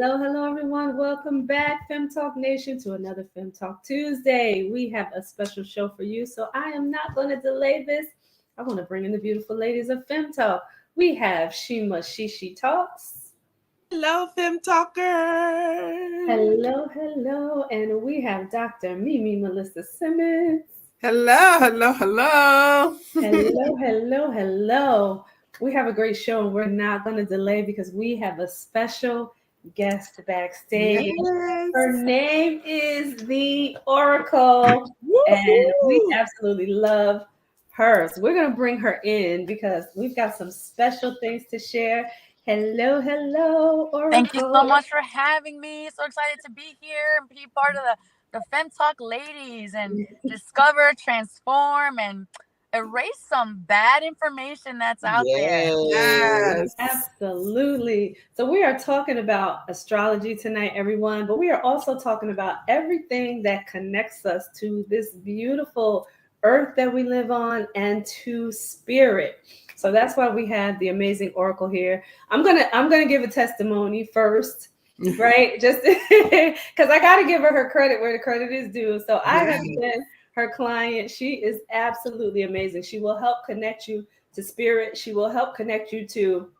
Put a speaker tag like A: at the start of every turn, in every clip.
A: Hello, everyone. Welcome back, Fem Talk Nation, to another Fem Talk Tuesday. We have a special show for you, so I am not going to delay this. I want to bring in the beautiful ladies of Fem Talk. We have Shima Shishi Talks.
B: Hello, Fem Talkers.
A: Hello, and we have Dr. Mimi Melissa Simmons.
B: Hello.
A: Hello. We have a great show, and we're not going to delay because we have a special guest backstage.
B: Yes.
A: Her name is the Oracle, and we absolutely love her. So we're going to bring her in because we've got some special things to share. Hello, Oracle.
C: Thank you so much for having me. So excited to be here and be part of the Fem Talk ladies and discover, transform, and erase some bad information that's out there.
B: Yes.
A: Absolutely. So we are talking about astrology tonight, everyone, but we are also talking about everything that connects us to this beautiful earth that we live on and to spirit. So that's why we have the amazing Oracle here. I'm gonna give a testimony first, right? Just because I got to give her credit where the credit is due. So I have been her client. She is absolutely amazing. She will help connect you to spirit. She will help connect you to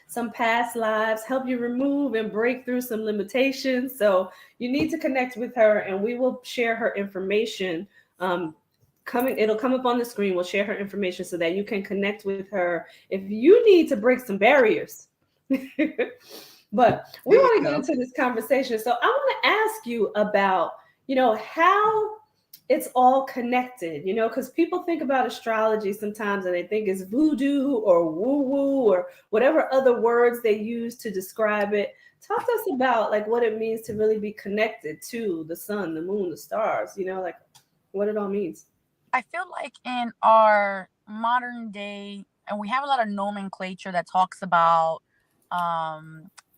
A: some past lives, help you remove and break through some limitations. So you need to connect with her, and we will share her information. It'll come up on the screen. We'll share her information so that you can connect with her if you need to break some barriers. But we want to get into this conversation. So I want to ask you about, how it's all connected, because people think about astrology sometimes and they think it's voodoo or woo-woo or whatever other words they use to describe it. Talk to us about like what it means to really be connected to the sun, the moon, the stars, like what it all means.
C: I feel like in our modern day, and we have a lot of nomenclature that talks about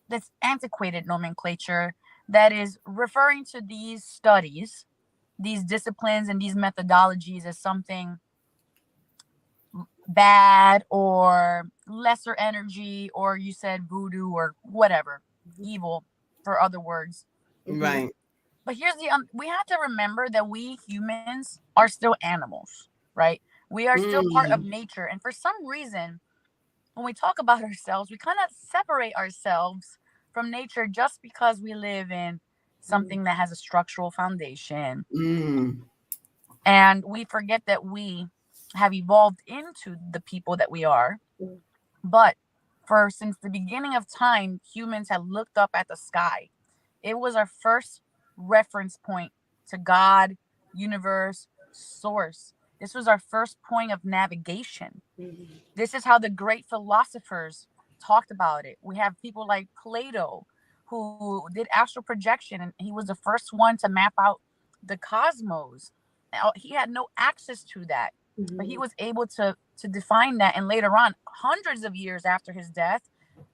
C: this antiquated nomenclature that is referring to these studies, these disciplines and these methodologies as something bad or lesser energy, or you said voodoo or whatever, evil for other words.
B: Right.
C: But here's we have to remember that we humans are still animals, right? We are still part of nature. And for some reason, when we talk about ourselves, we kind of separate ourselves from nature just because we live in something that has a structural foundation. And we forget that we have evolved into the people that we are. But since the beginning of time, humans have looked up at the sky. It was our first reference point to God, universe, source. This was our first point of navigation. This is how the great philosophers talked about it. We have people like Plato, who did astral projection, and he was the first one to map out the cosmos. Now, he had no access to that, but he was able to define that. And later on, hundreds of years after his death,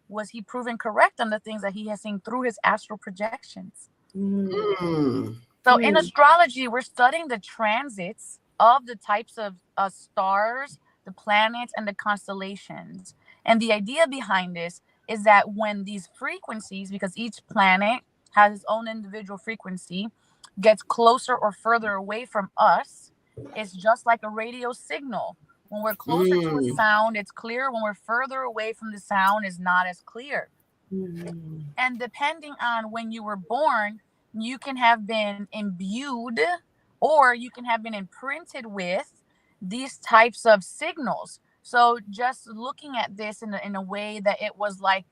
C: was he proven correct on the things that he has seen through his astral projections. So in astrology, we're studying the transits of the types of stars, the planets, and the constellations. And the idea behind this is that when these frequencies, because each planet has its own individual frequency, gets closer or further away from us, it's just like a radio signal. When we're closer to a sound, it's clear. When we're further away from the sound, it's not as clear. And depending on when you were born, you can have been imbued or you can have been imprinted with these types of signals. So just looking at this in a way that it was like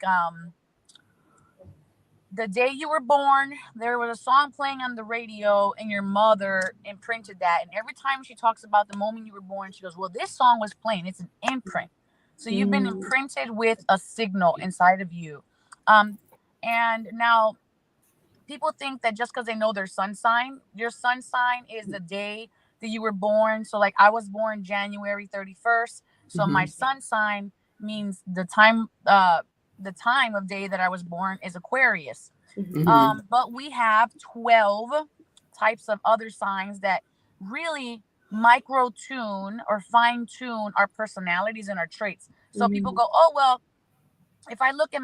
C: the day you were born, there was a song playing on the radio and your mother imprinted that. And every time she talks about the moment you were born, she goes, well, this song was playing. It's an imprint. So you've been imprinted with a signal inside of you. And now people think that just because they know their sun sign, your sun sign is the day that you were born. So like I was born January 31st. So my sun sign means the time of day that I was born is Aquarius. But we have 12 types of other signs that really micro tune or fine tune our personalities and our traits. So people go, oh, well, if I look at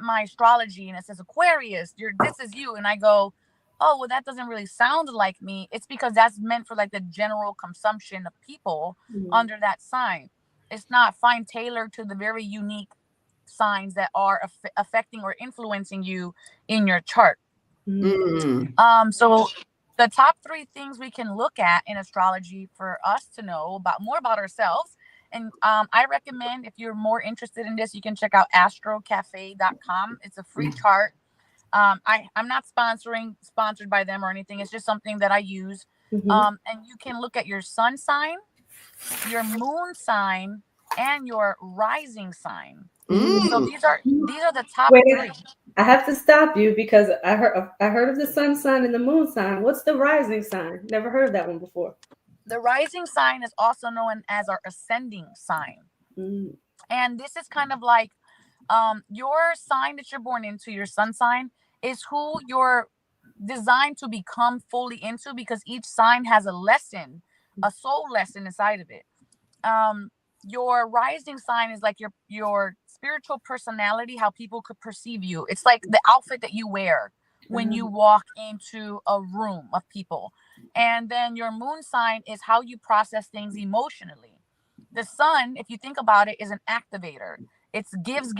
C: my astrology and it says Aquarius, this is you, and I go, oh well, that doesn't really sound like me. It's because that's meant for like the general consumption of people under that sign. It's not fine tailored to the very unique signs that are affecting or influencing you in your chart. So the top three things we can look at in astrology for us to know about more about ourselves. And I recommend, if you're more interested in this, you can check out astrocafe.com. It's a free chart. I'm not sponsored by them or anything. It's just something that I use. And you can look at your sun sign, your moon sign, and your rising sign. So these are the top three.
A: I have to stop you because I heard of the sun sign and the moon sign. What's the rising sign? Never heard of that one before.
C: The rising sign is also known as our ascending sign. And this is kind of like your sign that you're born into, your sun sign, is who you're designed to become fully into, because each sign has a lesson, a soul lesson inside of it. Your rising sign is like your spiritual personality, how people could perceive you. It's like the outfit that you wear when you walk into a room of people. And then your moon sign is how you process things emotionally. The sun, if you think about it, is an activator. It's gives.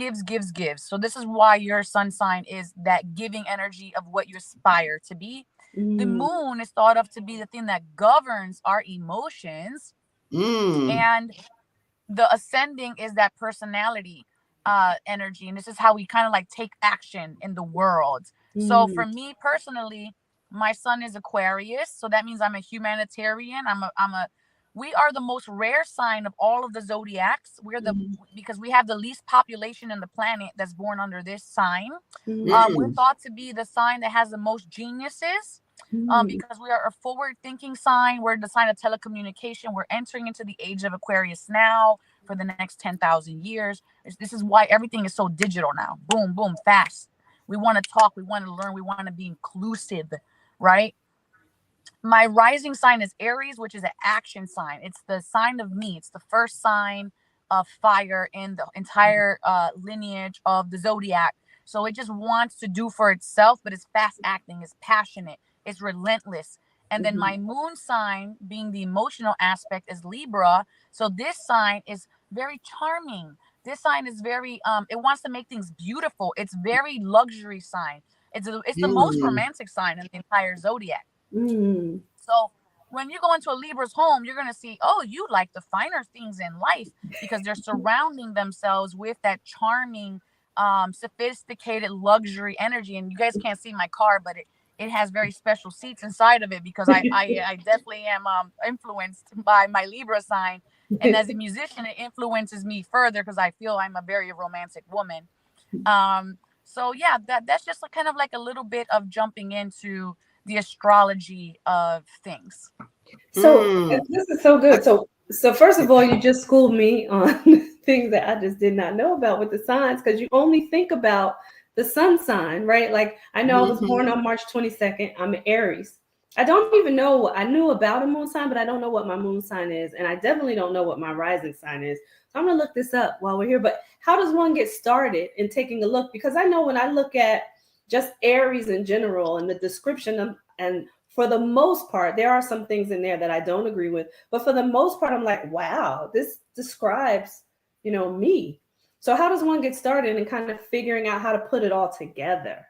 C: So this is why your sun sign is that giving energy of what you aspire to be. The moon is thought of to be the thing that governs our emotions. And the ascending is that personality energy. And this is how we kind of like take action in the world. So for me personally, my sun is Aquarius. So that means I'm a humanitarian. We are the most rare sign of all of the zodiacs. Because we have the least population in the planet that's born under this sign. We're thought to be the sign that has the most geniuses. Because we are a forward-thinking sign. We're the sign of telecommunication. We're entering into the age of Aquarius now for the next 10,000 years. This is why everything is so digital now. Boom, boom, fast. We want to talk. We want to learn. We want to be inclusive, right? My rising sign is Aries, which is an action sign. It's the sign of me. It's the first sign of fire in the entire lineage of the zodiac. So it just wants to do for itself, but it's fast acting, it's passionate, it's relentless. And then my moon sign, being the emotional aspect, is Libra. So this sign is very charming. This sign is very it wants to make things beautiful. It's very luxury sign. It's the most romantic sign in the entire zodiac. So when you go into a Libra's home, you're going to see, oh, you like the finer things in life, because they're surrounding themselves with that charming, sophisticated luxury energy. And you guys can't see my car, but it has very special seats inside of it, because I definitely am influenced by my Libra sign. And as a musician, it influences me further because I feel I'm a very romantic woman. So yeah, that's just kind of like a little bit of jumping into the astrology of things.
A: So this is so good. So first of all, you just schooled me on things that I just did not know about with the signs, because you only think about the sun sign, right? Like I know I was born on March 22nd. I'm an Aries. I don't even know. I knew about a moon sign, but I don't know what my moon sign is, and I definitely don't know what my rising sign is. So I'm gonna look this up while we're here. But how does one get started in taking a look? Because I know when I look at just Aries in general and the description of, and for the most part, there are some things in there that I don't agree with, but for the most part, I'm like, wow, this describes, me. So how does one get started in kind of figuring out how to put it all together?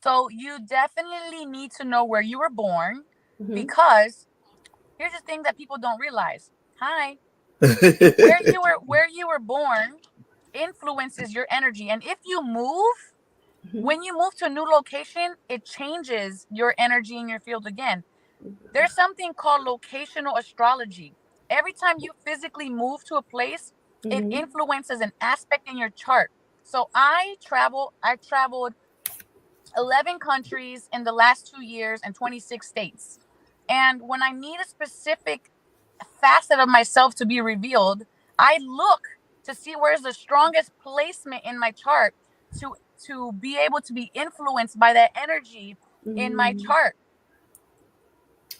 C: So you definitely need to know where you were born, because here's the thing that people don't realize. Hi. where you were born influences your energy. And if you move, when you move to a new location, it changes your energy in your field again. There's something called locational astrology. Every time you physically move to a place, it influences an aspect in your chart. So I traveled 11 countries in the last 2 years and 26 states. And when I need a specific facet of myself to be revealed, I look to see where's the strongest placement in my chart to be able to be influenced by that energy in my chart.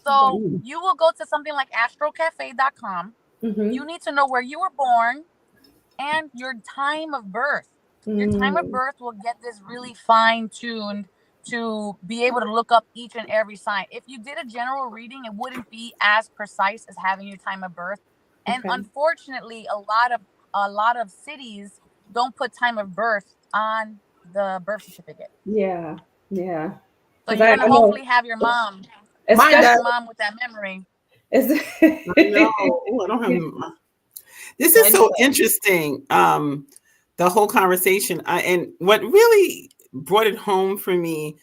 C: So you will go to something like astrocafe.com. You need to know where you were born, and your time of birth. Your time of birth will get this really fine tuned to be able to look up each and every sign. If you did a general reading, it wouldn't be as precise as having your time of birth. And
A: Okay.
C: unfortunately, a lot of cities don't put time of birth on the birth certificate.
A: Yeah. Yeah.
C: So
A: Because
C: you're
A: I
C: gonna
A: know,
C: hopefully have your mom,
B: Mine
C: have
A: especially,
B: does.
C: your mom with that memory.
A: it's,
B: I know. Ooh, I don't have. This is so interesting. The whole conversation. And what really brought it home for me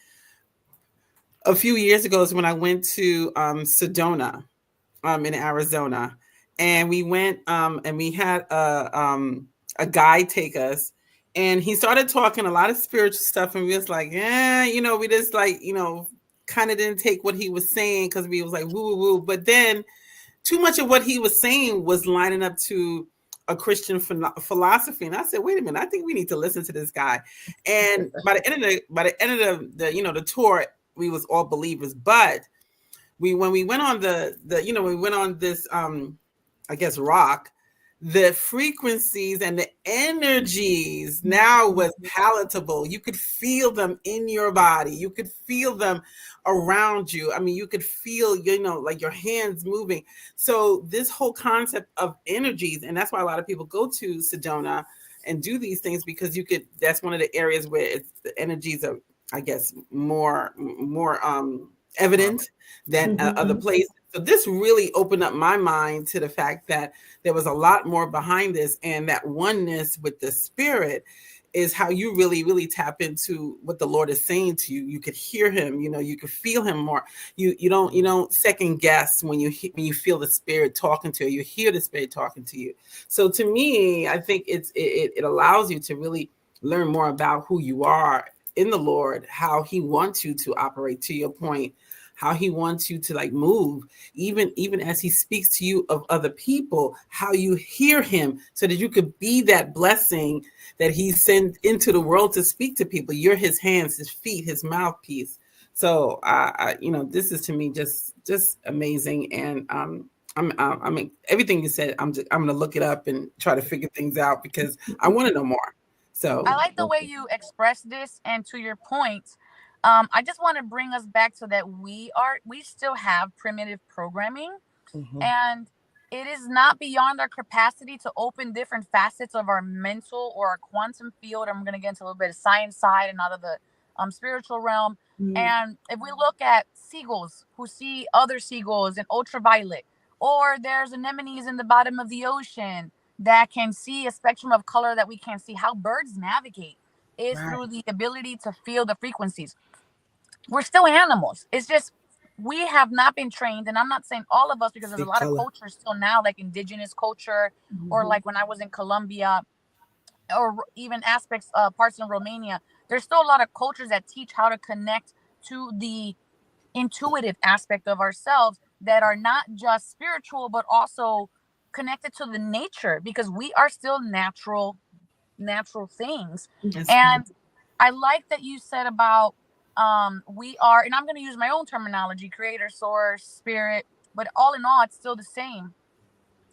B: a few years ago is when I went to Sedona, in Arizona, and we went and we had a guy take us, and he started talking a lot of spiritual stuff, and we was like, yeah, we just like, kind of didn't take what he was saying because we was like woo woo woo, but then too much of what he was saying was lining up to a Christian philosophy, and I said, "Wait a minute! I think we need to listen to this guy." And by the end of the tour, we was all believers. But when we went on when we went on this I guess rock, the frequencies and the energies now was palatable. You could feel them in your body. You could feel them around you. I mean, you could feel, like your hands moving. So this whole concept of energies, and that's why a lot of people go to Sedona and do these things, because that's one of the areas where the energies are, I guess, more evident than other places. So this really opened up my mind to the fact that there was a lot more behind this, and that oneness with the spirit is how you really, really tap into what the Lord is saying to you. You could hear him, you could feel him more. You don't second guess when you feel the spirit talking to you. You hear the spirit talking to you. So to me, I think it allows you to really learn more about who you are in the Lord, how he wants you to operate, to your point, how he wants you to like move, even as he speaks to you of other people, how you hear him, so that you could be that blessing that he sent into the world to speak to people. You're his hands, his feet, his mouthpiece. So this is to me just amazing. And I mean, everything you said, I'm going to look it up and try to figure things out, because I want to know more. So
C: I like the way you express this, and to your point, I just want to bring us back so that we still have primitive programming, and it is not beyond our capacity to open different facets of our mental or our quantum field. I'm going to get into a little bit of science side and out of the spiritual realm. And if we look at seagulls who see other seagulls in ultraviolet, or there's anemones in the bottom of the ocean that can see a spectrum of color that we can't see, how birds navigate is through the ability to feel the frequencies. We're still animals. It's just we have not been trained, and I'm not saying all of us, because there's a lot of cultures still now, like indigenous culture, or like when I was in Colombia, or even aspects parts in Romania. There's still a lot of cultures that teach how to connect to the intuitive aspect of ourselves, that are not just spiritual but also connected to the nature, because we are still natural things. And I like that you said about we are, and I'm going to use my own terminology, creator, source, spirit, but all in all it's still the same.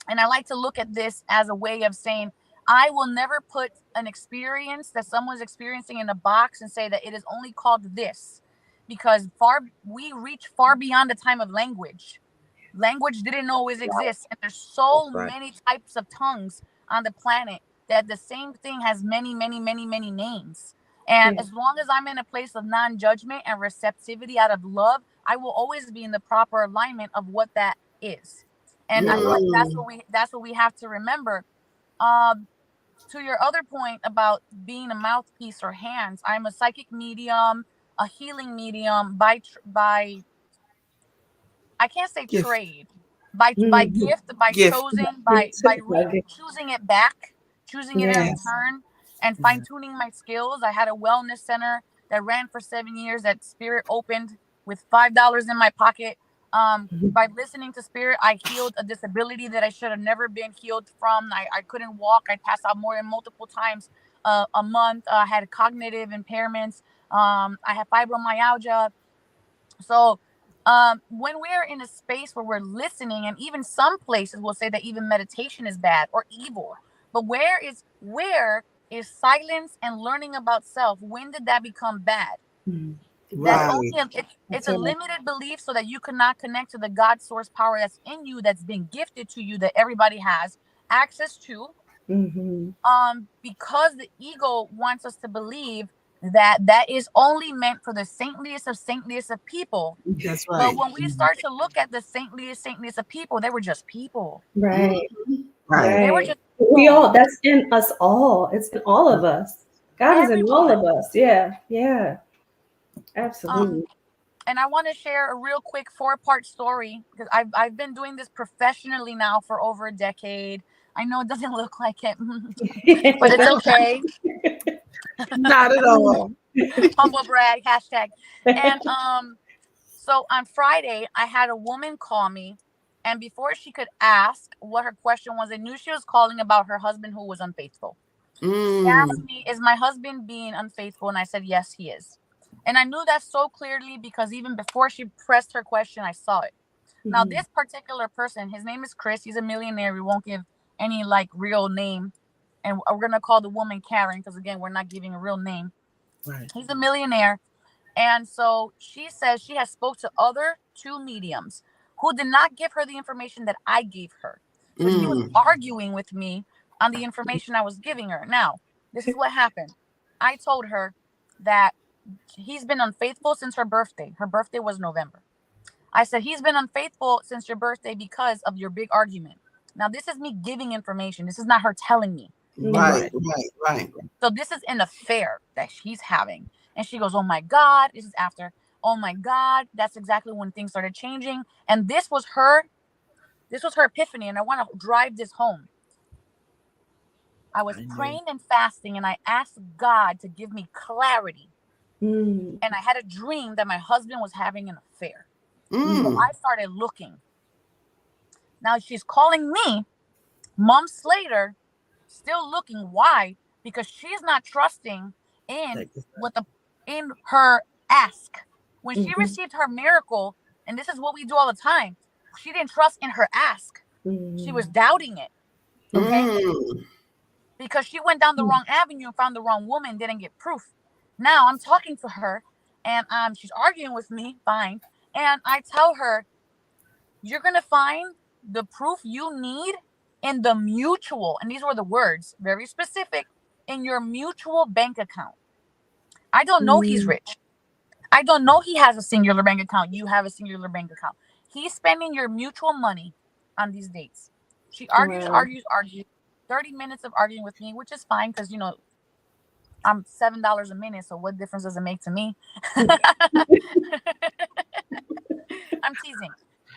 C: And I like to look at this as a way of saying I will never put an experience that someone's experiencing in a box and say that it is only called this, because we reach far beyond the time of language. Language didn't always exist, and there's so many types of tongues on the planet that the same thing has many, many, many, many names. And as long as I'm in a place of non-judgment and receptivity out of love, I will always be in the proper alignment of what that is. And I feel like that's what we have to remember. Um, to your other point about being a mouthpiece or hands, I'm a psychic medium, a healing medium by I can't say
B: gift.
C: trade, by gift, by
B: Gift.
C: chosen,
A: Me
C: by
A: too.
C: choosing it back, choosing it in
B: Yes.
C: return, and fine tuning my skills. I had a wellness center that ran for 7 years that Spirit opened with $5 in my pocket. By listening to Spirit, I healed a disability that I should have never been healed from. I couldn't walk. I passed out more than multiple times a month. I had cognitive impairments. I had fibromyalgia. So when we're in a space where we're listening, and even some places will say that even meditation is bad or evil, But where is silence and learning about self? When did that become bad? That's
B: Right.
C: only it's a limited belief so that you cannot connect to the God source power that's in you, that's been gifted to you, that everybody has access to. Because the ego wants us to believe that that is only meant for the saintliest of people.
B: That's right.
C: But when we start to look at the saintliest of people, they were just people.
A: Right.
B: Right.
C: They were just
A: We all, that's in us all. It's in all of us. God is in all
C: everyone.
A: of us. Yeah. Absolutely.
C: And I want to share a real quick 4-part story because I've been doing this professionally now for over a decade. I know it doesn't look like it, but it's okay.
B: Not at all.
C: Humble brag, hashtag. And so on Friday, I had a woman call me, and before she could ask what her question was, I knew she was calling about her husband who was unfaithful. She asked me, "Is my husband being unfaithful?" And I said, "Yes, he is." And I knew that so clearly because even before she pressed her question, I saw it. Now, this particular person, his name is Chris. He's a millionaire. We won't give any like real name, and we're gonna call the woman Karen because again, we're not giving a real name.
B: Right.
C: He's a millionaire. And so she says she has spoke to other 2 mediums who did not give her the information that I gave her. So she was arguing with me on the information I was giving her. Now, this is what happened. I told her that he's been unfaithful since her birthday. Her birthday was November. I said, he's been unfaithful since your birthday because of your big argument. Now, this is me giving information. This is not her telling me.
B: Right.
C: So this is an affair that she's having. And she goes, "Oh my God," this is after, "Oh my God, that's exactly when things started changing." And this was her epiphany. And I want to drive this home. I was praying and fasting, and I asked God to give me clarity. And I had a dream that my husband was having an affair. So I started looking. Now she's calling me months later, still looking. Why? Because she's not trusting in in her ask. When she received her miracle, and this is what we do all the time, she didn't trust in her ask. She was doubting it. Okay? Because she went down the wrong avenue and found the wrong woman, didn't get proof. Now I'm talking to her, and she's arguing with me, fine. And I tell her, "You're gonna find the proof you need in the mutual," and these were the words, very specific, "in your mutual bank account." I don't know he's rich. I don't know he has a singular bank account. You have a singular bank account. He's spending your mutual money on these dates. She argues. 30 minutes of arguing with me, which is fine because, I'm $7 a minute. So what difference does it make to me? I'm teasing.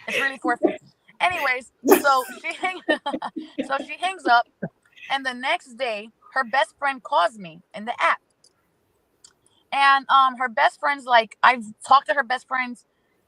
C: It's really $4.50. Anyways, so she hangs up, and the next day, her best friend calls me in the app. And her best friend's like, I've talked to her best friends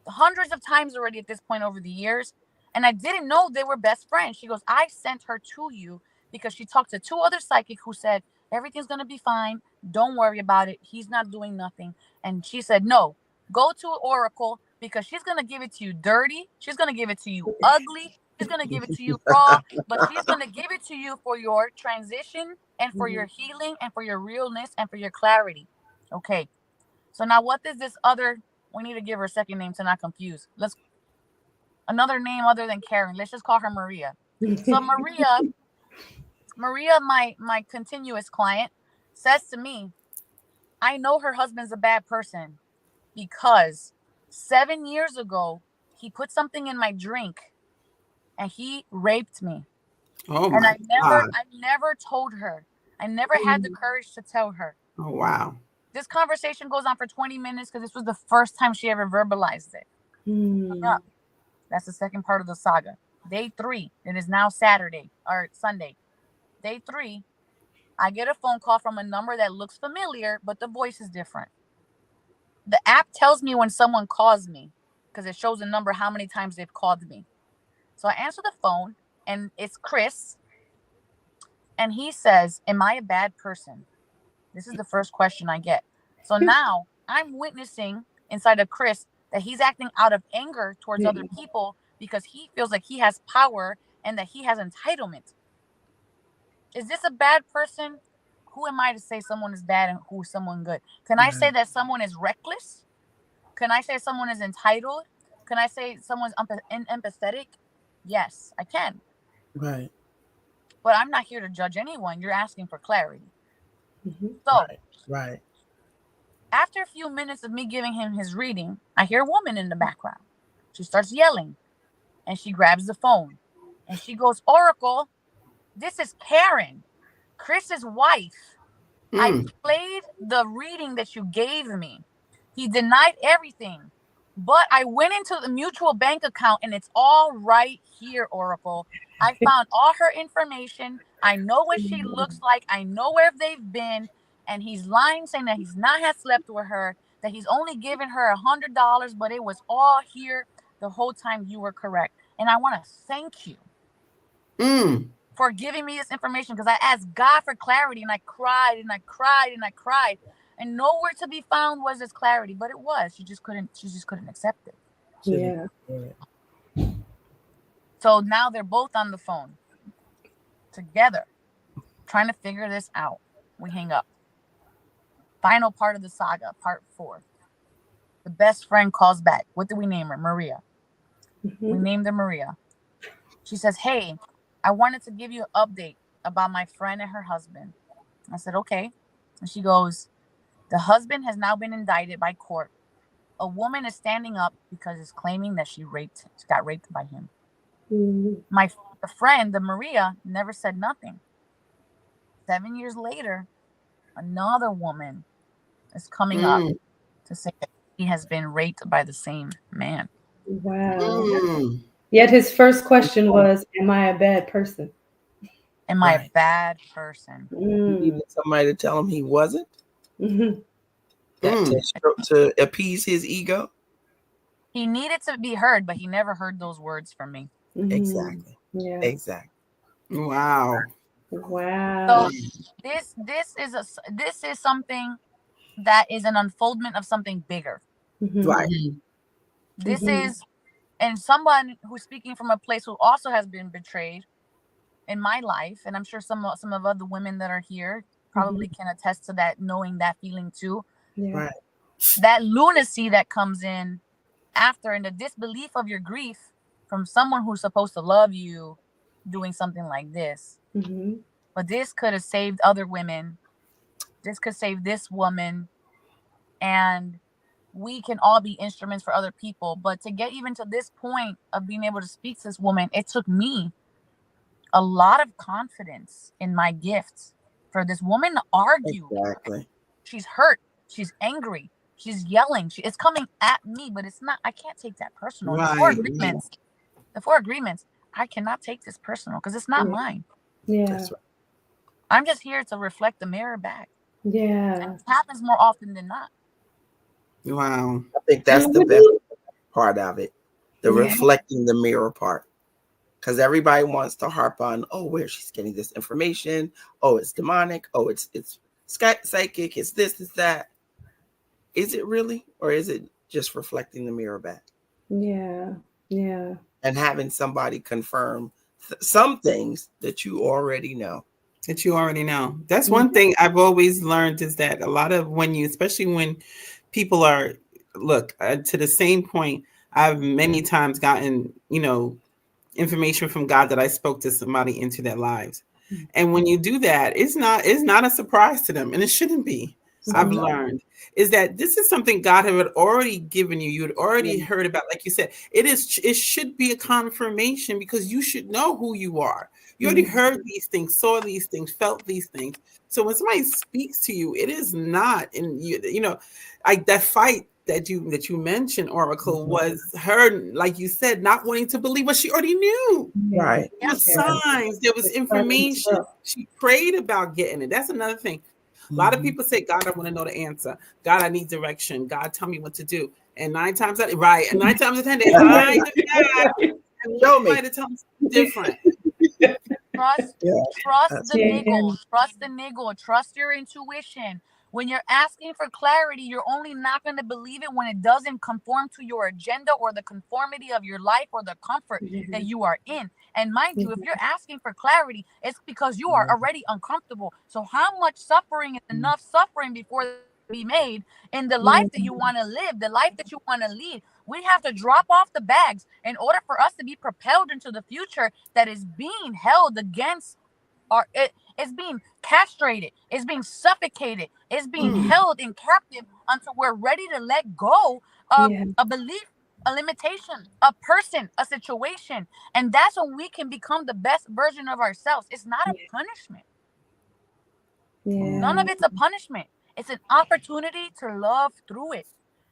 C: hundreds of times already at this point over the years, and I didn't know they were best friends. She goes, "I sent her to you because she talked to 2 other psychic who said everything's gonna be fine. Don't worry about it. He's not doing nothing." And she said, "No, go to Oracle because she's gonna give it to you dirty. She's gonna give it to you ugly. She's gonna give it to you raw, but she's gonna give it to you for your transition and for your healing and for your realness and for your clarity." Okay. So now what is this other? We need to give her a second name to not confuse. Let's another name other than Karen. Let's just call her Maria. So Maria, my continuous client, says to me, "I know her husband's a bad person because 7 years ago he put something in my drink and he raped me."
B: Oh
C: And
B: my God.
C: I never told her. I never had the courage to tell her.
B: Oh wow.
C: This conversation goes on for 20 minutes because this was the first time she ever verbalized it. That's the second part of the saga. Day 3. It is now Saturday or Sunday. Day 3. I get a phone call from a number that looks familiar, but the voice is different. The app tells me when someone calls me because it shows a number how many times they've called me. So I answer the phone, and it's Chris. And he says, "Am I a bad person?" This is the first question I get. So now I'm witnessing inside of Chris that he's acting out of anger towards other people because he feels like he has power and that he has entitlement. Is this a bad person? Who am I to say someone is bad and who's someone good? Can I say that someone is reckless? Can I say someone is entitled? Can I say someone's empathetic? Yes, I can.
D: Right.
C: But I'm not here to judge anyone. You're asking for clarity.
A: Mm-hmm.
C: So,
D: right.
C: After a few minutes of me giving him his reading, I hear a woman in the background. She starts yelling and she grabs the phone and she goes, Oracle, this is Karen, Chris's wife. I played the reading that you gave me. He denied everything. But I went into the mutual bank account and it's all right here, Oracle. I found all her information. I know what she looks like. I know where they've been. And he's lying, saying that he's not had slept with her, that he's only given her $100, but it was all here the whole time. You were correct. And I want to thank you for giving me this information, because I asked God for clarity and I cried and I cried and I cried. And nowhere to be found was this clarity, but it was. She just couldn't accept it.
A: Yeah.
C: So now they're both on the phone together, trying to figure this out. We hang up. Final part of the saga, part 4. The best friend calls back. What did we name her? Maria. We named her Maria. She says, hey, I wanted to give you an update about my friend and her husband. I said, okay. And she goes, the husband has now been indicted by court. A woman is standing up because it's claiming that she got raped by him. The friend, the Maria, never said nothing. 7 years later, another woman is coming up to say that he has been raped by the same man.
A: Wow. Yet his first question was, am I a bad person?
C: Am I a bad person?
D: He needed somebody to tell him he wasn't. To appease his ego.
C: He needed to be heard, but he never heard those words from me.
D: Exactly.
A: Yeah.
D: Exactly.
B: Wow.
C: So this is something that is an unfoldment of something bigger.
D: Right.
C: This is, and someone who's speaking from a place who also has been betrayed in my life, and I'm sure some of other women that are here probably can attest to that, knowing that feeling too.
A: Yeah.
D: Right.
C: That lunacy that comes in after, and the disbelief of your grief from someone who's supposed to love you doing something like this. But this could have saved other women. This could save this woman. And we can all be instruments for other people. But to get even to this point of being able to speak to this woman, it took me a lot of confidence in my gifts for this woman to argue.
D: Exactly.
C: She's hurt. She's angry. She's yelling. It's coming at me, but it's not. I can't take that personal.
B: Right.
C: The 4 agreements, I cannot take this personal because it's not mine.
A: Yeah.
D: That's right.
C: I'm just here to reflect the mirror back.
A: Yeah.
C: And it happens more often than not.
B: Wow.
D: I think that's the best part of it. The reflecting the mirror part. Because everybody wants to harp on, where she's getting this information. Oh, it's demonic. Oh, it's psychic. It's this, it's that. Is it really? Or is it just reflecting the mirror back?
A: Yeah. Yeah.
D: And having somebody confirm some things that you already know.
B: That's one thing I've always learned, is that a lot of especially when people are, to the same point, I've many times gotten, information from God that I spoke to somebody into their lives. And when you do that, it's not a surprise to them, and it shouldn't be. I've learned is that this is something God had already given you. You had already heard about, like you said, it should be a confirmation, because you should know who you are. You already heard these things, saw these things, felt these things. So when somebody speaks to you, it is not that fight that you mentioned, Oracle, was her, like you said, not wanting to believe what she already knew.
D: Right.
B: There were signs, there was information. She prayed about getting it. That's another thing. A lot of people say, God, I want to know the answer. God, I need direction. God, tell me what to do. And 9 times out of 10, they hide the fact and try to tell them something different.
C: Trust the niggle. Trust the niggle. Trust your intuition. When you're asking for clarity, you're only not going to believe it when it doesn't conform to your agenda or the conformity of your life or the comfort that you are in. And mind you, if you're asking for clarity, it's because you are already uncomfortable. So how much suffering is enough suffering before be made in the life that you want to live, the life that you want to lead? We have to drop off the bags in order for us to be propelled into the future that is being held against it's being castrated, it's being suffocated, it's being held in captive until we're ready to let go of a belief, a limitation, a person, a situation. And that's when we can become the best version of ourselves. It's not a punishment. None of it's a punishment. It's an opportunity to love through it.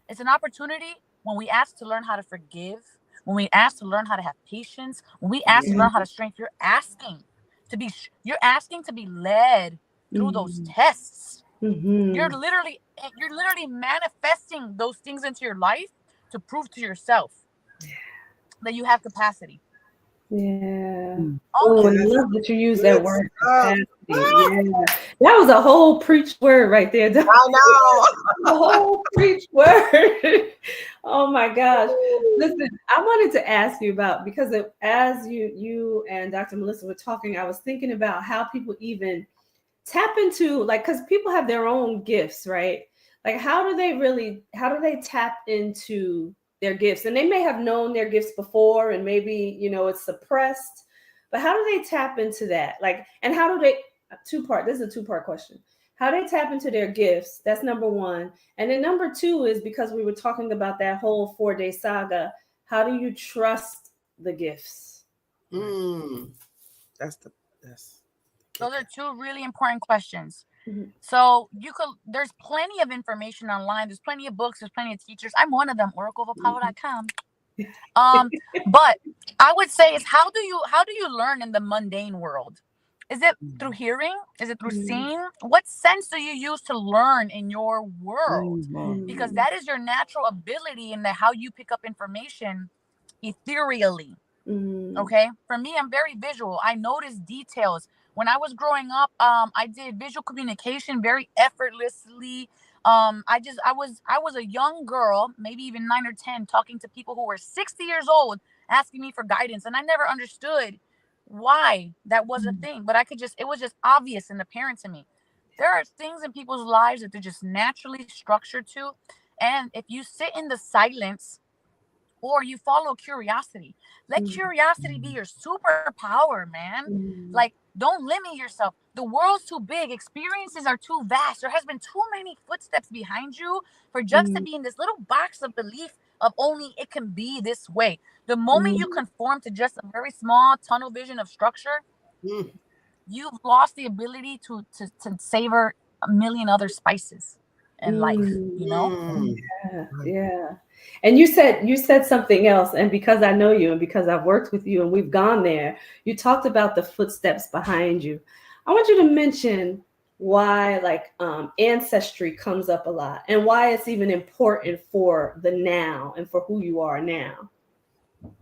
C: It's an opportunity when we ask to learn how to forgive, when we ask to learn how to have patience, when we ask to learn how to strengthen. You're asking to be led through those tests. You're literally manifesting those things into your life to prove to yourself that you have capacity.
A: Yeah. Oh, I love that you use that word capacity. Yeah. That was a whole preach word right there.
D: I know.
A: A whole preach word. Oh my gosh. Listen, I wanted to ask you about, because as you and Dr. Melissa were talking, I was thinking about how people even tap into, like, because people have their own gifts, right? Like, how do they tap into their gifts? And they may have known their gifts before and maybe, it's suppressed, but how do they tap into that? Like, and how do they, this is a two-part question. How they tap into their gifts, that's number one. And then number two is, because we were talking about that whole 4-day saga, how do you trust the gifts?
D: That's
C: Those are two really important questions. So there's plenty of information online. There's plenty of books. There's plenty of teachers. I'm one of them, oracleoverpower.com. But I would say is how do you learn in the mundane world? Is it through hearing? Is it through seeing? What sense do you use to learn in your world? Because that is your natural ability in how you pick up information ethereally. Okay, for me, I'm very visual. I notice details. When I was growing up, I did visual communication very effortlessly. I was a young girl, maybe even 9 or 10, talking to people who were 60 years old, asking me for guidance, and I never understood why that was a thing. But it was just obvious and apparent to me. There are things in people's lives that they're just naturally structured to, and if you sit in the silence or you follow curiosity, let curiosity be your superpower, man. Like, don't limit yourself. The world's too big, experiences are too vast, there has been too many footsteps behind you for just to be in this little box of belief of only it can be this way. The moment you conform to just a very small tunnel vision of structure, you've lost the ability to savor a million other spices in life,
A: Yeah. And you said something else, and because I know you and because I've worked with you and we've gone there, you talked about the footsteps behind you. I want you to mention why, like, ancestry comes up a lot and why it's even important for the now and for who you are now.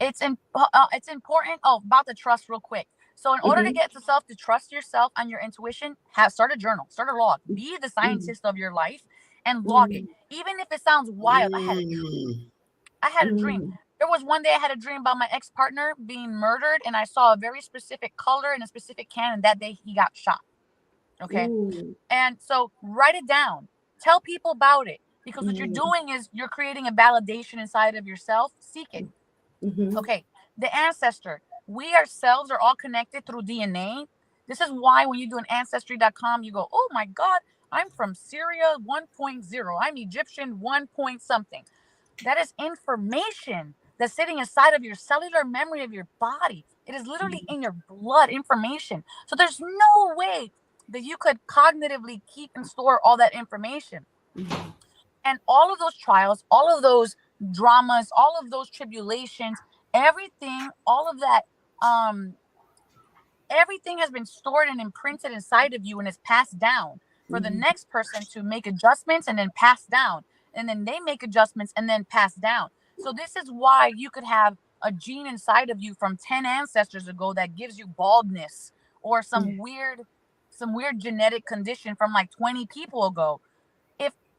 C: It's important. Oh, about the trust real quick. So in order to get to trust yourself and your intuition, start a journal, start a log, be the scientist of your life and log it. Even if it sounds wild, I had a dream. There was one day I had a dream about my ex-partner being murdered, and I saw a very specific color and a specific can, and that day he got shot. Okay. And so write it down. Tell people about it, because what you're doing is you're creating a validation inside of yourself. Seek it. Okay. The ancestor. We ourselves are all connected through DNA. This is why when you do an ancestry.com, you go, oh my God, I'm from Syria 1.0. I'm Egyptian 1 point something. That is information that's sitting inside of your cellular memory of your body. It is literally in your blood information. So there's no way that you could cognitively keep and store all that information. And all of those trials, all of those dramas, all of those tribulations, everything, all of that, everything has been stored and imprinted inside of you and is passed down for the next person to make adjustments and then pass down. And then they make adjustments and then pass down. So this is why you could have a gene inside of you from 10 ancestors ago that gives you baldness, or some weird genetic condition from like 20 people ago.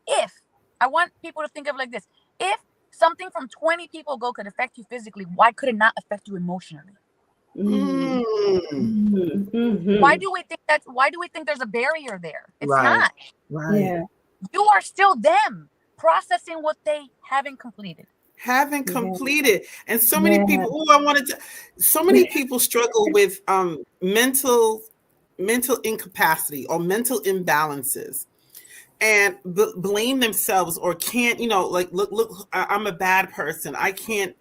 C: if, I want people to think of it like this, if something from 20 people ago could affect you physically, why could it not affect you emotionally? Why do we think there's a barrier there? It's not.
D: Right.
A: Yeah.
C: You are still them processing what they haven't completed.
B: And so many people, so many people struggle with mental incapacity or mental imbalances, and blame themselves, or can't, like, look, I'm a bad person, I can't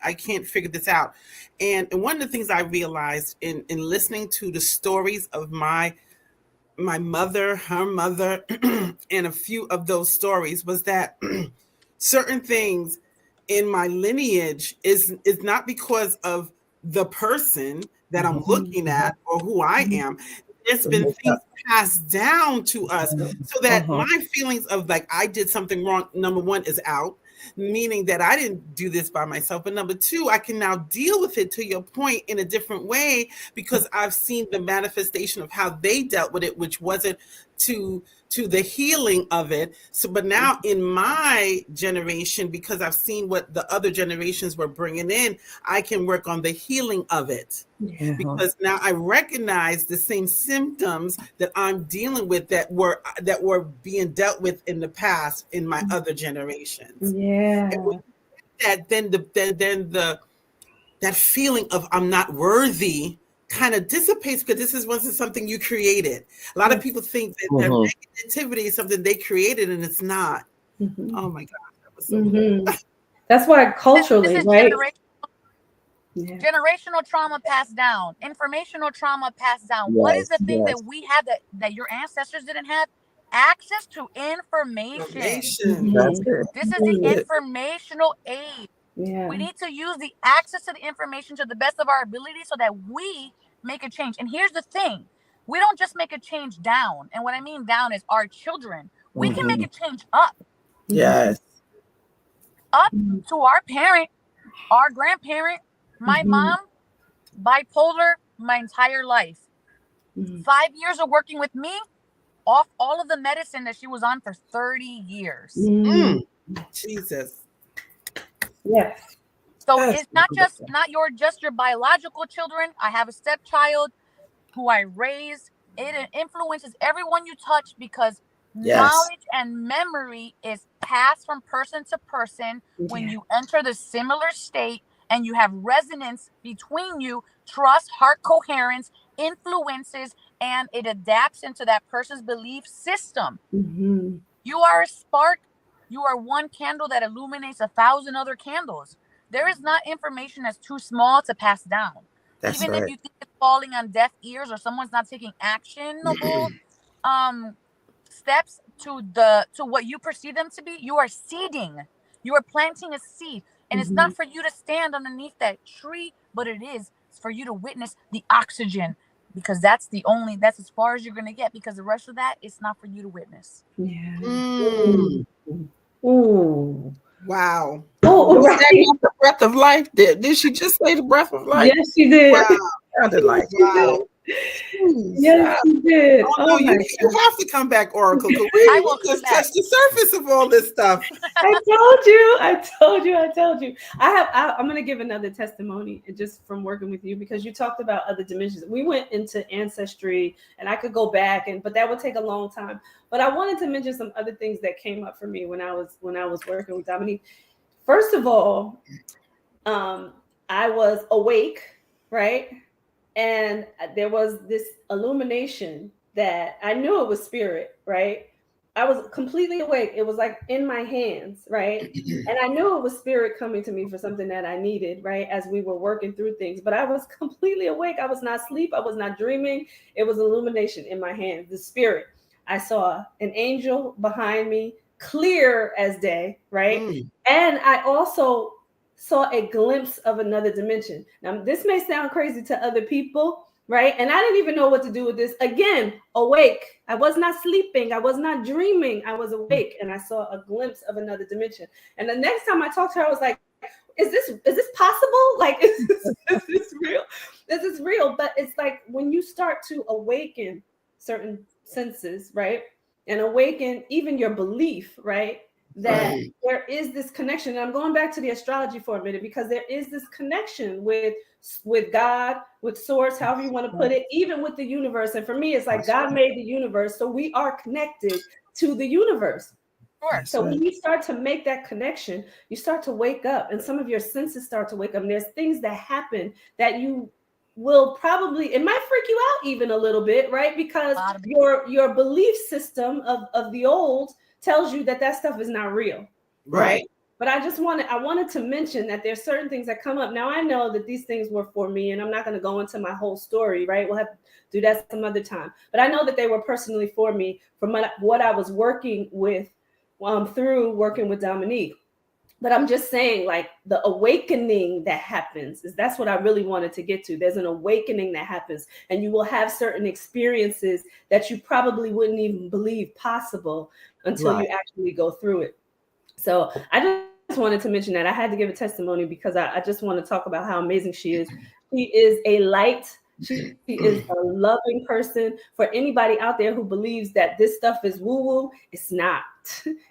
B: figure this out. And one of the things I realized in listening to the stories of my mother, her mother, and a few of those stories, was that certain things in my lineage is not because of the person that I'm looking at or who I am. There's been things passed down to us, so that my feelings of like I did something wrong, number one, is out, meaning that I didn't do this by myself. But number two, I can now deal with it, to your point, in a different way, because I've seen the manifestation of how they dealt with it, which wasn't to the healing of it. So, but now in my generation, because I've seen what the other generations were bringing in, I can work on the healing of it. Yeah. Because now I recognize the same symptoms that I'm dealing with that were being dealt with in the past in my other generations.
A: Yeah.
B: And that that feeling of I'm not worthy kind of dissipates, because this wasn't something you created. A lot of people think that their negativity is something they created, and it's not. Oh my God, that was so good.
A: That's why culturally,
C: this is
A: right?
C: Generational trauma passed down, informational trauma passed down. What is the thing that we have that your ancestors didn't have? Access to information. This is the informational age. Yeah. We need to use the access to the information to the best of our ability so that we make a change. And here's the thing. We don't just make a change down. And what I mean down is our children. We can make a change up.
D: Yes.
C: Up to our parent, our grandparent, my mom, bipolar my entire life. 5 years of working with me, off all of the medicine that she was on for 30 years.
B: Jesus.
A: Yes.
C: So it's not just your biological children. I have a stepchild who I raised. It influences everyone you touch, because knowledge and memory is passed from person to person when you enter the similar state and you have resonance between you, trust, heart coherence, influences, and it adapts into that person's belief system. You are a spark. You are one candle that illuminates 1,000 other candles. There is not information that's too small to pass down. If you think it's falling on deaf ears, or someone's not taking actionable steps to what you perceive them to be, you are seeding. You are planting a seed. And it's not for you to stand underneath that tree, but it's for you to witness the oxygen, because that's as far as you're going to get, because the rest of that, it's not for you to witness.
A: Yeah. Ooh.
B: Wow.
D: Oh, right. The breath of life. Did she just say the breath of life?
A: Yes, she did.
D: Wow. Sounded like
A: yes, she did.
B: Oh, you have to come back, Oracle.
C: I will
B: just touch the surface of all this stuff.
A: I told you. I'm going to give another testimony just from working with you, because you talked about other dimensions. We went into ancestry, and I could go back, but that would take a long time. But I wanted to mention some other things that came up for me when I was working with Dominique. First of all, I was awake, right? And there was this illumination that I knew it was spirit, right? I was completely awake. It was like in my hands, right? And I knew it was spirit coming to me for something that I needed, right? As we were working through things. But I was completely awake. I was not asleep. I was not dreaming. It was illumination in my hands, the spirit. I saw an angel behind me, clear as day, right? And I also saw a glimpse of another dimension. Now, this may sound crazy to other people, right? And I didn't even know what to do with this. Again, awake. I was not sleeping. I was not dreaming. I was awake, and I saw a glimpse of another dimension. And the next time I talked to her, I was like, is this possible? Like, is this real? This is real. But it's like when you start to awaken certain senses, right? And awaken even your belief, right? that there is this connection. And I'm going back to the astrology for a minute, because there is this connection with God, with source, however you want to put it, even with the universe. And for me, it's like God made the universe, so we are connected to the universe. So when you start to make that connection, you start to wake up, and some of your senses start to wake up. And there's things that happen that you will probably, it might freak you out even a little bit, right? Because your belief system of the old tells you that stuff is not real, right? But I wanted to mention that there's certain things that come up. Now, I know that these things were for me, and I'm not going to go into my whole story, right? We'll have to do that some other time. But I know that they were personally for me, from what I was working with through working with Dominique. But I'm just saying, like, the awakening that happens that's what I really wanted to get to. There's an awakening that happens, and you will have certain experiences that you probably wouldn't even believe possible until you actually go through it. So I just wanted to mention that. I had to give a testimony because I just want to talk about how amazing she is. She is a light. She is a loving person. For anybody out there who believes that this stuff is woo-woo, it's not.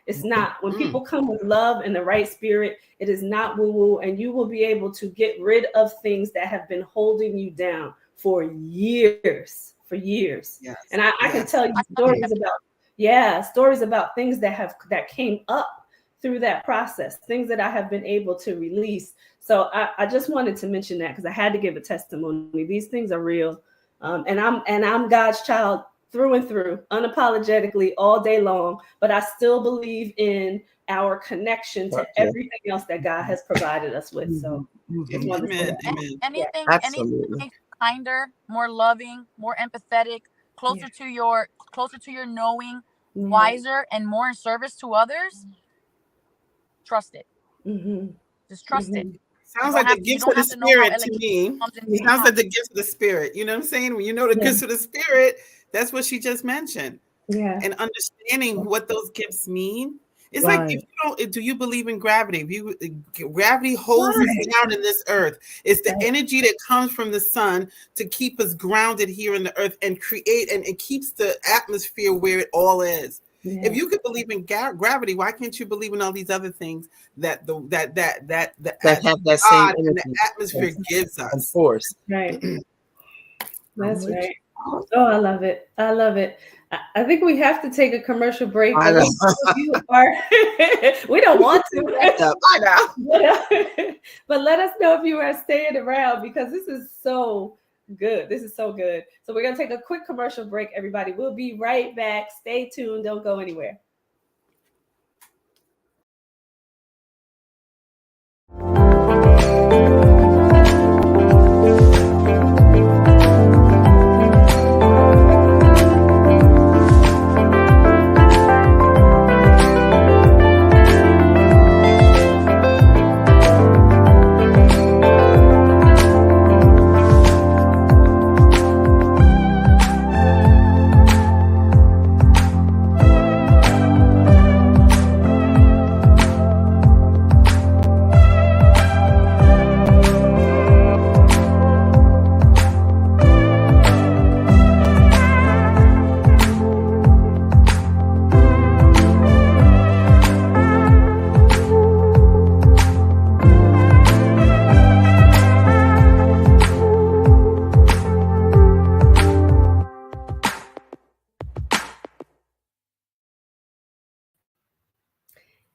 A: It's not. When people come with love and the right spirit, it is not woo-woo, and you will be able to get rid of things that have been holding you down for years. Yes. And I can tell you stories about things that came up through that process, things that I have been able to release. So I just wanted to mention that because I had to give a testimony. These things are real. And I'm God's child through and through, unapologetically, all day long. But I still believe in our connection to everything else that God has provided us with. So
C: Amen. Anything kinder, more loving, more empathetic, closer to your knowing, wiser, and more in service to others. Trust it. Just trust it.
B: Sounds like the gifts of the spirit to me. It sounds like the gifts of the spirit. You know what I'm saying? When you know the gifts of the spirit, that's what she just mentioned. Yeah. And understanding what those gifts mean. It's like, if you don't, do you believe in gravity? Gravity holds us down in this earth. It's the energy that comes from the sun to keep us grounded here in the earth and create, and it keeps the atmosphere where it all is. Yeah. If you could believe in gravity, why can't you believe in all these other things that have that same energy, the atmosphere gives us?
A: Of course, right. That's right. Oh, I love it. I love it. I think we have to take a commercial break. We don't want to. I know. But let us know if you are staying around, because this is so good. This is so good. So we're going to take a quick commercial break, everybody. We'll be right back. Stay tuned. Don't go anywhere.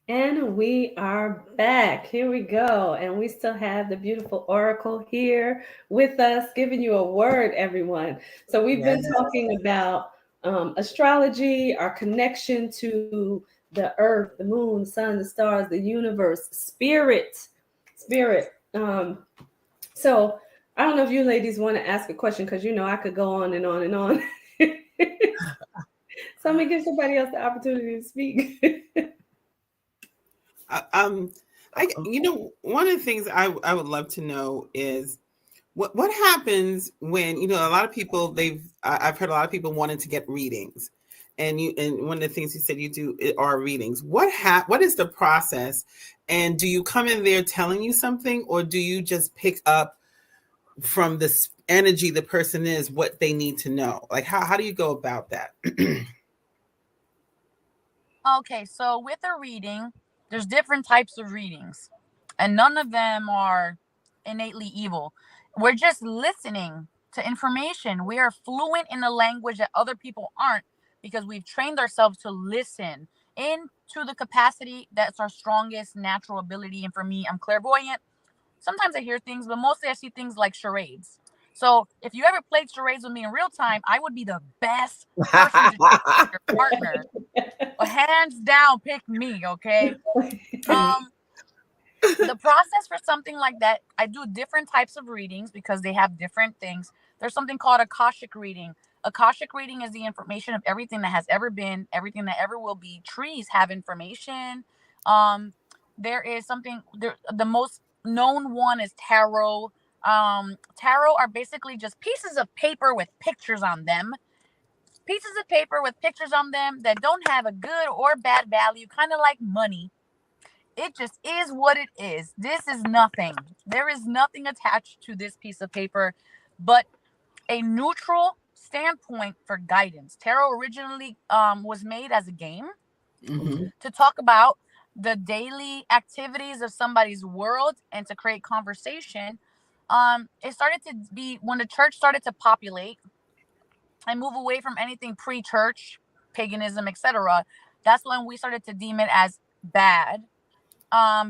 A: And we are back. Here we go. And we still have the beautiful Oracle here with us, giving you a word, everyone. So we've been talking about astrology, our connection to the earth, the moon, the sun, the stars, the universe, spirit. So I don't know if you ladies want to ask a question, because I could go on and on and on. So I'm going to give somebody else the opportunity to speak.
B: One of the things I would love to know is what happens when, a lot of people, I've heard a lot of people wanting to get readings, and one of the things you said you do are readings. What is the process? And do you come in there telling you something, or do you just pick up from the energy the person is what they need to know? Like, how do you go about that?
C: Okay, so with a reading, There's different types of readings, and none of them are innately evil. We're just listening to information. We are fluent in a language that other people aren't because we've trained ourselves to listen into the capacity that's our strongest natural ability. And for me, I'm clairvoyant. Sometimes I hear things, but mostly I see things like charades. So if you ever played charades with me in real time, I would be the best person to choose your partner. Hands down, pick me, okay? The process for something like that, I do different types of readings because they have different things. There's something called Akashic reading. Akashic reading is the information of everything that has ever been, everything that ever will be. Trees have information. There is something there, the most known one is tarot. Tarot are basically just pieces of paper with pictures on them. Pieces of paper with pictures on them that don't have a good or bad value, kind of like money. It just is what it is. This is nothing. There is nothing attached to this piece of paper but a neutral standpoint for guidance. Tarot originally was made as a game to talk about the daily activities of somebody's world and to create conversation. It started to be when the church started to populate and move away from anything pre-church, paganism, etc. That's when we started to deem it as bad,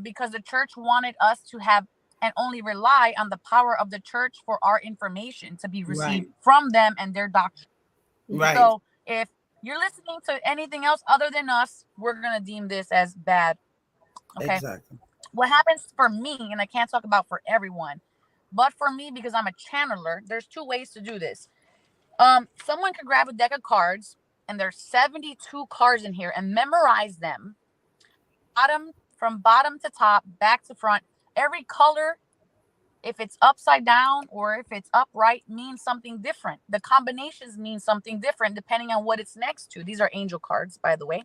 C: because the church wanted us to have and only rely on the power of the church for our information to be received from them and their doctrine. Right. So if you're listening to anything else other than us, we're going to deem this as bad. Okay. Exactly. What happens for me, and I can't talk about for everyone, but for me, because I'm a channeler, there's two ways to do this. Someone could grab a deck of cards, and there's 72 cards in here, and memorize them from bottom to top, back to front. Every color, if it's upside down or if it's upright, means something different. The combinations mean something different depending on what it's next to. These are angel cards, by the way.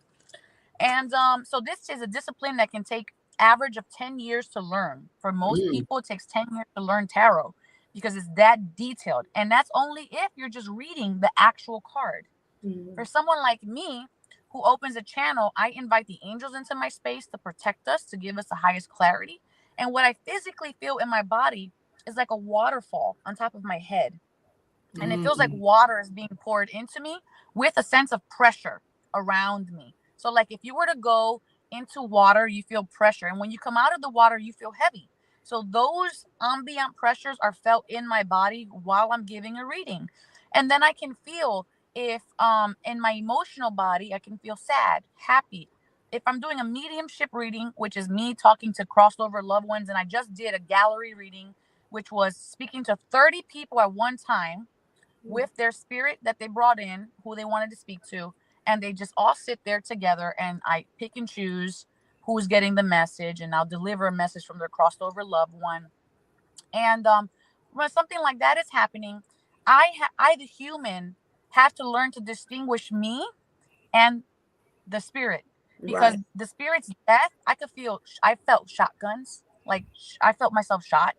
C: And so this is a discipline that can take average of 10 years to learn. For most people, it takes 10 years to learn tarot because it's that detailed. And that's only if you're just reading the actual card. For someone like me, who opens a channel, I invite the angels into my space to protect us, to give us the highest clarity. And what I physically feel in my body is like a waterfall on top of my head. And it feels like water is being poured into me with a sense of pressure around me. So like if you were to go into water, you feel pressure. And when you come out of the water, you feel heavy. So those ambient pressures are felt in my body while I'm giving a reading. And then I can feel if in my emotional body, I can feel sad, happy. If I'm doing a mediumship reading, which is me talking to crossover loved ones, and I just did a gallery reading, which was speaking to 30 people at one time with their spirit that they brought in, who they wanted to speak to, and they just all sit there together, and I pick and choose who's getting the message, and I'll deliver a message from their crossover loved one. And when something like that is happening, I, the human, have to learn to distinguish me and the spirit, because the spirit's death, I felt shotguns, like I felt myself shot.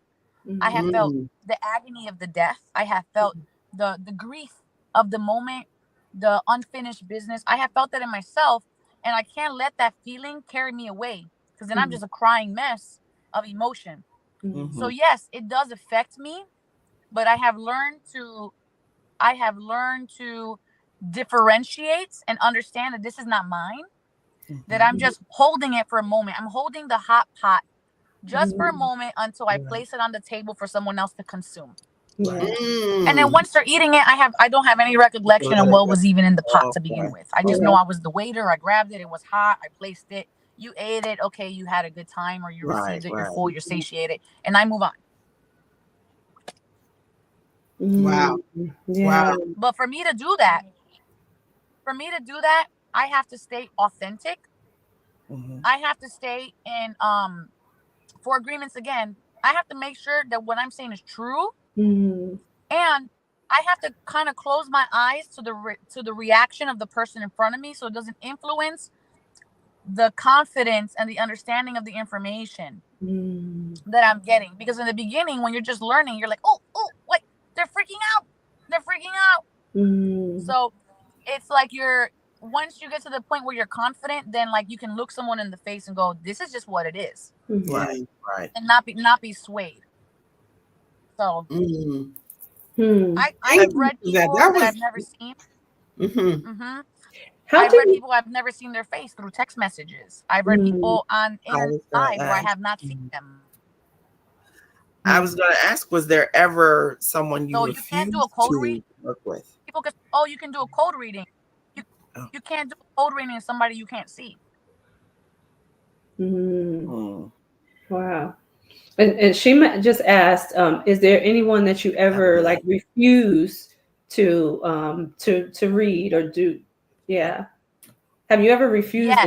C: I have felt the agony of the death. I have felt the grief of the moment, the unfinished business. I have felt that in myself, and I can't let that feeling carry me away, because then I'm just a crying mess of emotion. So yes, it does affect me, but I have learned to differentiate and understand that this is not mine, that I'm just holding it for a moment. I'm holding the hot pot just for a moment until I place it on the table for someone else to consume. And then once they're eating it, I don't have any recollection of what was even in the pot to begin with. I just know I was the waiter. I grabbed it. It was hot. I placed it. You ate it. Okay, you had a good time, or you received it. You're full. You're satiated, and I move on.
B: Wow.
A: Yeah.
C: But for me to do that, I have to stay authentic. I have to stay in for agreements again. I have to make sure that what I'm saying is true, and I have to kind of close my eyes to the reaction of the person in front of me, so it doesn't influence the confidence and the understanding of the information that I'm getting. Because in the beginning, when you're just learning, you're like, oh, like they're freaking out. So it's like you're once you get to the point where you're confident, then like you can look someone in the face and go, "This is just what it is,"
D: Right.
C: and not be swayed. So I've read people that I've never seen. I've read people I've never seen their face through text messages. I've read people on internet live where I have not seen them.
D: I was going to ask, was there ever someone you refused
C: can't do a cold
D: to work with?
C: People can, you can do a cold reading. You can't do a cold reading of somebody you can't see.
A: Wow. And she just asked, is there anyone that you ever like refuse to read or do? Yeah. Have you ever refused?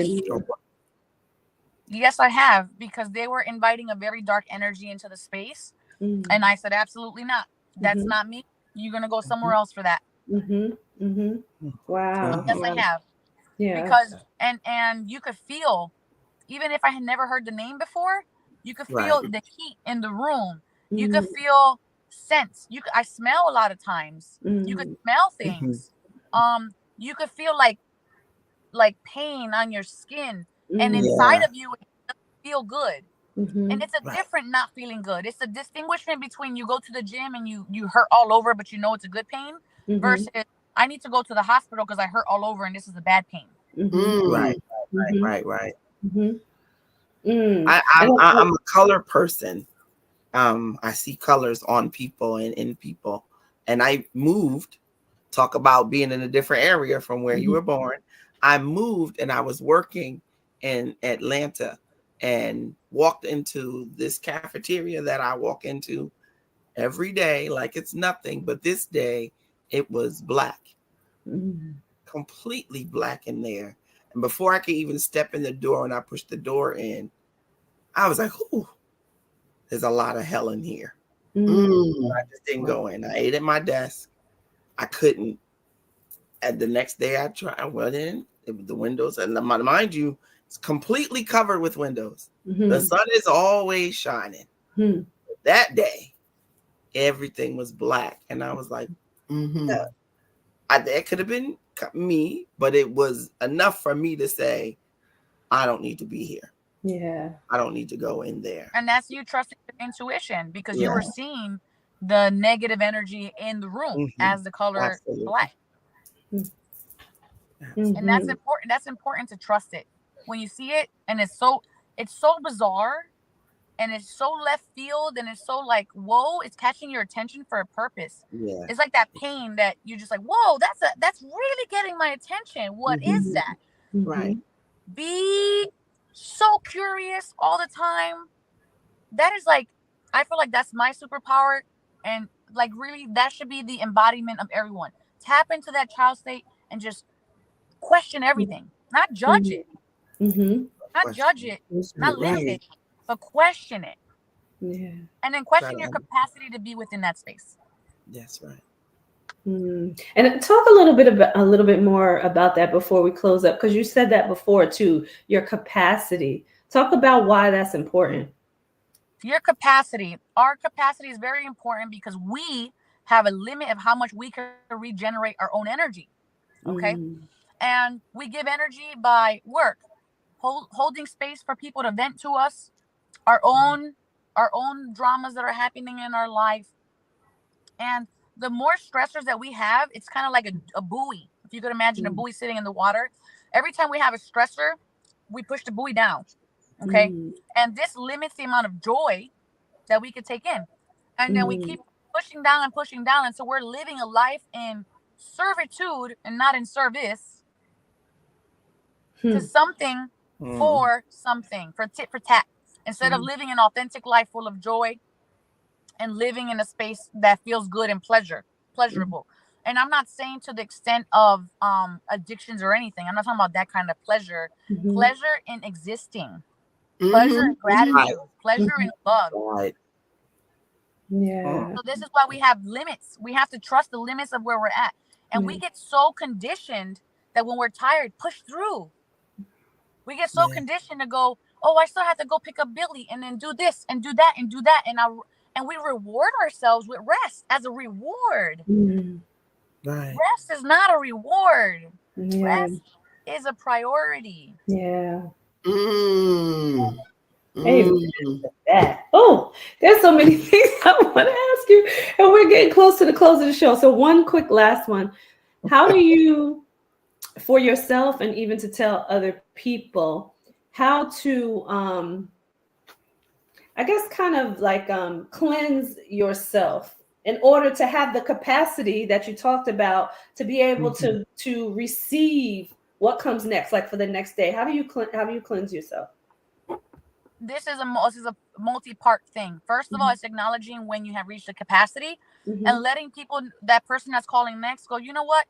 C: Yes, I have, because they were inviting a very dark energy into the space. And I said, absolutely not. That's not me. You're going to go somewhere else for that.
A: Wow.
C: Yes, I have.
A: Yeah.
C: Because, and you could feel, even if I had never heard the name before, you could feel the heat in the room. You could feel scents. I smell a lot of times. You could smell things. You could feel like pain on your skin, and inside of you it doesn't feel good. And it's a different not feeling good. It's a distinguishment between you go to the gym and you hurt all over, but you know it's a good pain, versus I need to go to the hospital because I hurt all over and this is a bad pain.
D: Right. I'm a color person. I see colors on people and in people, and I moved. Talk about being in a different area from where you were born. I moved and I was working in Atlanta and walked into this cafeteria that I walk into every day like it's nothing. But this day it was black, completely black in there. And before I could even step in the door and I pushed the door in, I was like, ooh, there's a lot of hell in here. I just didn't go in. I ate at my desk. I couldn't. And the next day I went in, the windows, and mind you, it's completely covered with windows. The sun is always shining. That day, everything was black. And I was like, that could have been me, but it was enough for me to say, I don't need to be here.
A: Yeah.
D: I don't need to go in there.
C: And that's you trusting your intuition, because you were seeing the negative energy in the room as the color black. And that's important. That's important to trust it when you see it. And it's so bizarre, and it's so left field, and it's so like, whoa, it's catching your attention for a purpose.
D: Yeah.
C: It's like that pain that you just like, whoa, that's really getting my attention. What is that?
D: Right.
C: Be so curious all the time. That is like, I feel like that's my superpower. And like, really, that should be the embodiment of everyone. Tap into that child state and just question everything, not judge it, not judge it, not limit it, but question it.
A: Yeah.
C: And then question your capacity to be within that space.
D: That's right.
A: And talk a little bit more about that before we close up, because you said that before too, your capacity. Talk about why that's important.
C: Your capacity. Our capacity is very important because we have a limit of how much we can regenerate our own energy. Okay. And we give energy by work, holding space for people to vent to us, our own dramas that are happening in our life. And the more stressors that we have, it's kind of like a buoy. If you could imagine a buoy sitting in the water, every time we have a stressor, we push the buoy down. Okay. And this limits the amount of joy that we could take in. And then we keep pushing down and pushing down. And so we're living a life in servitude and not in service to something, for something, for tit for tat, instead of living an authentic life full of joy and living in a space that feels good and pleasurable. And I'm not saying to the extent of addictions or anything. I'm not talking about that kind of pleasure. Pleasure in existing, pleasure in gratitude, pleasure in love.
D: Right.
A: Yeah.
C: So this is why we have limits. We have to trust the limits of where we're at. And we get so conditioned that when we're tired, push through. We get so conditioned to go, oh, I still have to go pick up Billy and then do this and do that and do that. And we reward ourselves with rest as a reward.
D: Right.
C: Rest is not a reward. Rest is a priority.
A: Yeah.
B: Mm.
A: Amen
B: Mm.
A: to that. Oh, there's so many things I want to ask you, and we're getting close to the close of the show. So one quick last one. How do you, for yourself and even to tell other people, how to I guess kind of like cleanse yourself in order to have the capacity that you talked about to be able to receive what comes next, like for the next day? How do you cleanse yourself?
C: This is a multi-part thing. First of all, it's acknowledging when you have reached the capacity
A: Mm-hmm.
C: and letting people, that person that's calling next, go, you know what?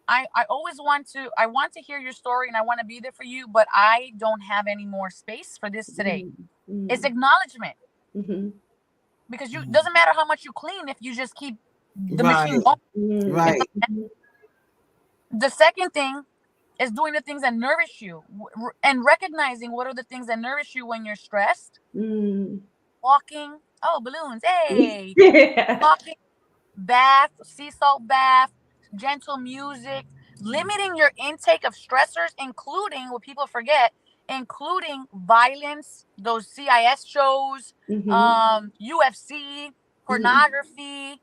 C: I always want to hear your story and I want to be there for you, but I don't have any more space for this today.
A: Mm-hmm.
C: It's acknowledgement.
A: Mm-hmm.
C: Because you doesn't matter how much you clean if you just keep the machine
B: Right.
C: going.
B: Right.
C: The second thing is doing the things that nourish you and recognizing what are the things that nourish you when you're stressed. Walking, oh, balloons, hey,
A: Yeah.
C: walking, bath, sea salt bath, gentle music, limiting your intake of stressors, including what people forget, including violence, those CIS shows, UFC, pornography,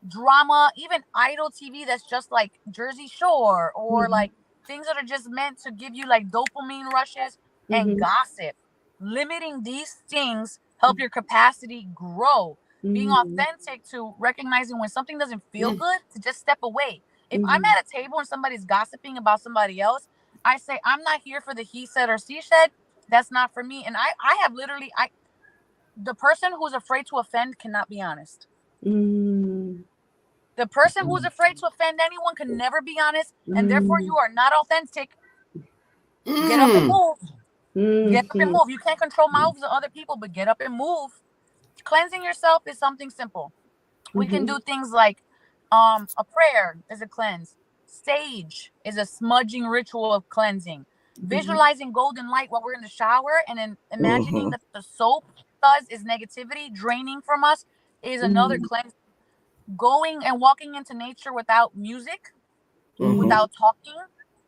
C: drama, even idle TV that's just like Jersey Shore or like things that are just meant to give you like dopamine rushes and gossip. Limiting these things help your capacity grow. Being authentic to recognizing when something doesn't feel good, to just step away. If I'm at a table and somebody's gossiping about somebody else, I say, I'm not here for the he said or she said. That's not for me. And I have literally, the person who's afraid to offend cannot be honest. The person who's afraid to offend anyone can never be honest, and therefore you are not authentic. Get up and move. Get up and move. You can't control mouths of other people, but get up and move. Cleansing yourself is something simple. We can do things like a prayer is a cleanse. Sage is a smudging ritual of cleansing. Visualizing golden light while we're in the shower and then imagining that the soap does is negativity draining from us is another cleanse. Going and walking into nature without music, without talking,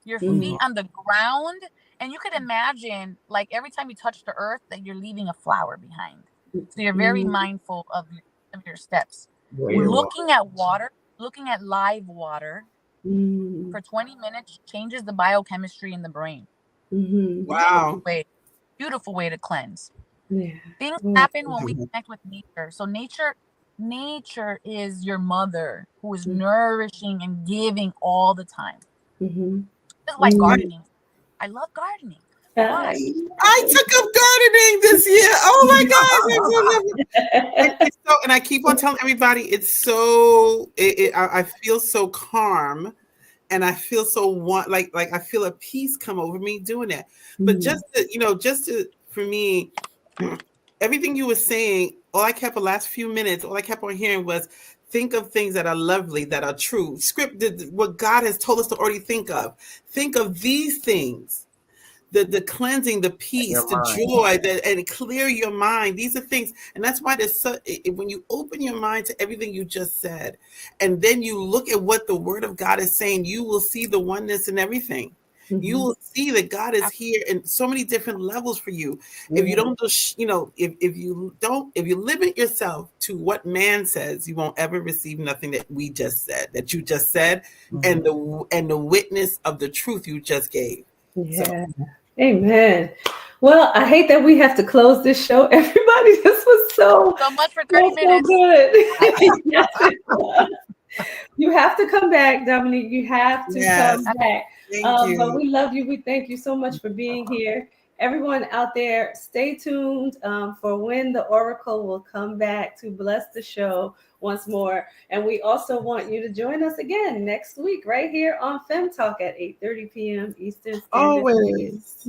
C: your feet on the ground, and you could imagine like every time you touch the earth that you're leaving a flower behind. So you're very mindful of your steps. Looking at water, looking at live water for 20 minutes changes the biochemistry in the brain.
B: Wow.
C: Beautiful way to cleanse.
A: Yeah.
C: Things happen when we connect with nature. So nature is your mother who is nourishing and giving all the time. Just like gardening. I love gardening. Why?
B: I took up gardening this year. Oh my God. And I keep on telling everybody, it's so, I feel so calm and I feel so like I feel a peace come over me doing that. But for me, everything you were saying, all I kept the last few minutes, all I kept on hearing was think of things that are lovely, that are true. Scripted, what God has told us to already think of. Think of these things. The cleansing, the peace, the joy, and clear your mind. These are things, and that's why when you open your mind to everything you just said, and then you look at what the Word of God is saying, you will see the oneness in everything. You will see that God is here in so many different levels for you. If you don't, if you limit yourself to what man says, you won't ever receive nothing that you just said, and the witness of the truth you just gave.
A: Yeah. So. Amen. Well, I hate that we have to close this show. Everybody, this was so
C: much for 30 minutes.
A: Good. Yes, you have to come back, Dominique. You have to come back.
B: Thank you.
A: But we love you. We thank you so much for being here. Everyone out there, stay tuned for when the Oracle will come back to bless the show once more. And we also want you to join us again next week right here on Fem Talk at 8:30 p.m. Eastern Standard Time.
D: Always.